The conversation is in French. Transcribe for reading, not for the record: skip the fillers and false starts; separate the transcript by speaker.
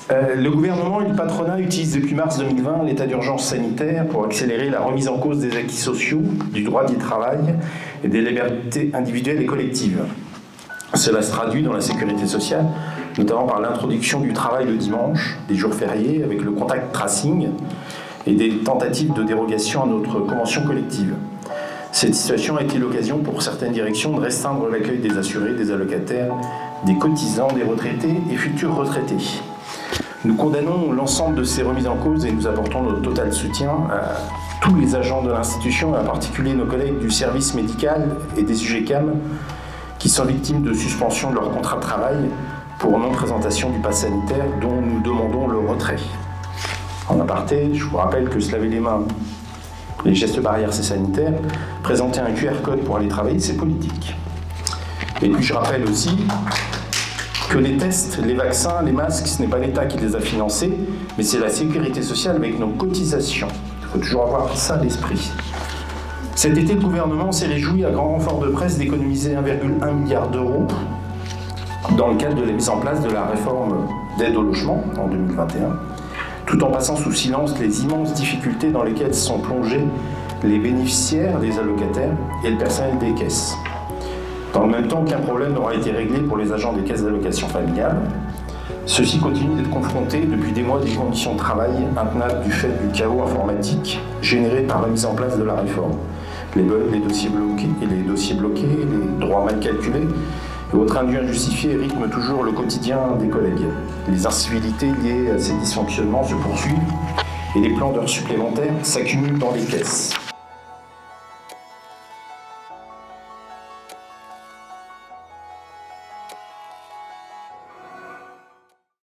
Speaker 1: Le gouvernement et le patronat utilisent depuis mars 2020 l'état d'urgence sanitaire pour accélérer la remise en cause des acquis sociaux, du droit du travail et des libertés individuelles et collectives. Cela se traduit dans la sécurité sociale, notamment par l'introduction du travail le dimanche, des jours fériés, avec le contact tracing et des tentatives de dérogation à notre convention collective. Cette situation a été l'occasion pour certaines directions de restreindre l'accueil des assurés, des allocataires, des cotisants, des retraités et futurs retraités. Nous condamnons l'ensemble de ces remises en cause et nous apportons notre total soutien à tous les agents de l'institution, et en particulier nos collègues du service médical et des UGCAM qui sont victimes de suspension de leur contrat de travail pour non-présentation du pass sanitaire dont nous demandons le retrait. En aparté, je vous rappelle que se laver les mains, les gestes barrières, c'est sanitaire. Présenter un QR code pour aller travailler, c'est politique. Et puis je rappelle aussi que les tests, les vaccins, les masques, ce n'est pas l'État qui les a financés, mais c'est la sécurité sociale avec nos cotisations. Il faut toujours avoir ça à l'esprit. Cet été, le gouvernement s'est réjoui à grand renfort de presse d'économiser 1,1 milliard d'euros dans le cadre de la mise en place de la réforme d'aide au logement en 2021, tout en passant sous silence les immenses difficultés dans lesquelles sont plongés les bénéficiaires, les allocataires et le personnel des caisses. Dans le même temps, aucun problème n'aura été réglé pour les agents des caisses d'allocation familiale. Ceux-ci continuent d'être confrontés depuis des mois à des conditions de travail intenables du fait du chaos informatique généré par la mise en place de la réforme. Les bugs, les dossiers bloqués, les droits mal calculés et autres indus injustifiés rythment toujours le quotidien des collègues. Les incivilités liées à ces dysfonctionnements se poursuivent et les plans d'heures supplémentaires s'accumulent dans les caisses.